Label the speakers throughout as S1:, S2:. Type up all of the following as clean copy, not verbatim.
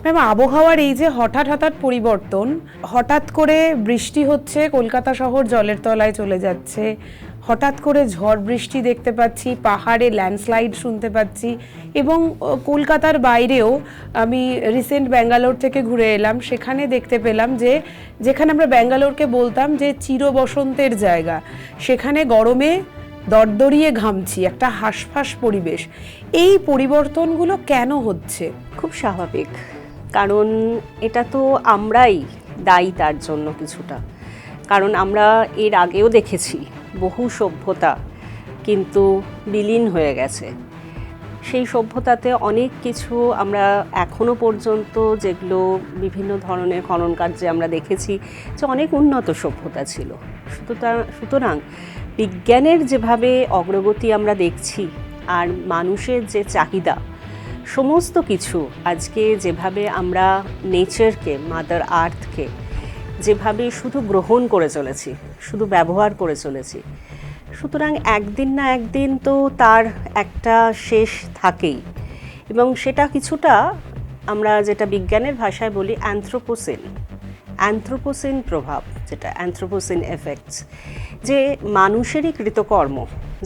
S1: Ma'am, আবহাওয়ার এই যে হঠাৎ হঠাৎ পরিবর্তন, হঠাৎ করে বৃষ্টি হচ্ছে, কলকাতা শহর জলের তলায় চলে যাচ্ছে, হঠাৎ করে ঝড় বৃষ্টি দেখতে পাচ্ছি, পাহাড়ে ল্যান্ডস্লাইড শুনতে পাচ্ছি, এবং কলকাতার বাইরেও আমি রিসেন্ট ব্যাঙ্গালোর থেকে ঘুরে এলাম, সেখানে দেখতে পেলাম যে যেখানে আমরা ব্যাঙ্গালোরকে বলতাম যে চির বসন্তের জায়গা, সেখানে গরমে দরদরিয়ে ঘামছি, একটা হাঁসফাঁস পরিবেশ। এই পরিবর্তনগুলো কেন হচ্ছে?
S2: খুব স্বাভাবিক, কারণ এটা তো আমরাই দায়ী তার জন্য কিছুটা। কারণ আমরা এর আগেও দেখেছি বহু সভ্যতা কিন্তু বিলীন হয়ে গেছে। সেই সভ্যতাতে অনেক কিছু আমরা এখনো পর্যন্ত, যেগুলো বিভিন্ন ধরনের খনন কার্যে আমরা দেখেছি যে অনেক উন্নত সভ্যতা ছিল। সুতরাং বিজ্ঞানের যেভাবে অগ্রগতি আমরা দেখছি আর মানুষের যে চাহিদা, সমস্ত কিছু আজকে যেভাবে আমরা নেচারকে, মাদার আর্থকে যেভাবে শুধু গ্রহণ করে চলেছি, শুধু ব্যবহার করে চলেছি, সুতরাং একদিন না একদিন তো তার একটা শেষ থাকেই। এবং সেটা কিছুটা আমরা যেটা বিজ্ঞানের ভাষায় বলি অ্যানথ্রোপোসেন প্রভাব, যেটা অ্যানথ্রোপোসেন এফেক্টস, যে মানুষেরই কৃতকর্ম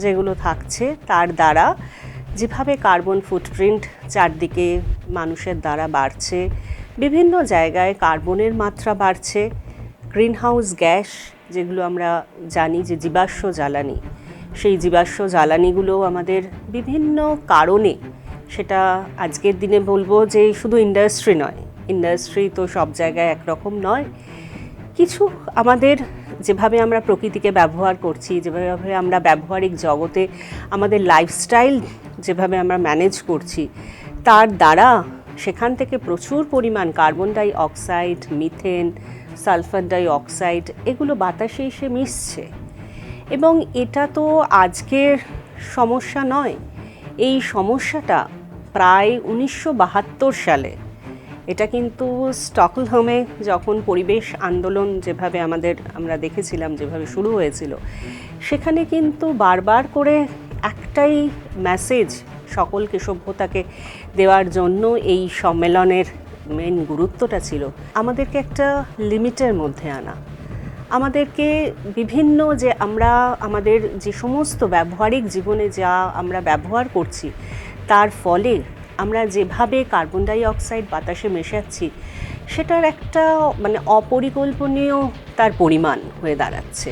S2: যেগুলো থাকছে তার দ্বারা যেভাবে কার্বন ফুটপ্রিন্ট চারদিকে মানুষের দ্বারা বাড়ছে, বিভিন্ন জায়গায় কার্বনের মাত্রা বাড়ছে, গ্রিনহাউস গ্যাস যেগুলো আমরা জানি যে জীবাশ্ম জ্বালানি, সেই জীবাশ্ম জ্বালানিগুলো আমাদের বিভিন্ন কারণে, সেটা আজকের দিনে বলবো যে শুধু ইন্ডাস্ট্রি নয়, ইন্ডাস্ট্রি তো সব জায়গায় একরকম নয়, কিছু আমাদের যেভাবে আমরা প্রকৃতিকে ব্যবহার করছি, যেভাবে আমরা ব্যবহারিক জগতে আমাদের লাইফস্টাইল যেভাবে আমরা ম্যানেজ করছি, তার দ্বারা সেখান থেকে প্রচুর পরিমাণ carbon die oxide, methane, sulphur die oxide এগুলো বাতাসে এসে মিশছে। এবং এটা তো আজকের সমস্যা নয়, এই সমস্যাটা প্রায় 1972 সালে, এটা কিন্তু স্টকহোমে যখন পরিবেশ আন্দোলন যেভাবে আমরা দেখেছিলাম যেভাবে শুরু হয়েছিল, সেখানে কিন্তু বারবার করে একটাই মেসেজ সকলকে, সভ্যতাকে দেওয়ার জন্য এই সম্মেলনের মেন গুরুত্বটা ছিল আমাদেরকে একটা লিমিটের মধ্যে আনা, আমাদেরকে বিভিন্ন যে আমরা আমাদের যে সমস্ত ব্যবহারিক জীবনে যা আমরা ব্যবহার করছি তার ফলে আমরা যেভাবে কার্বন ডাই অক্সাইড বাতাসে মেশাচ্ছি, সেটার একটা অপরিকল্পনীয় তার পরিমাণ হয়ে দাঁড়াচ্ছে।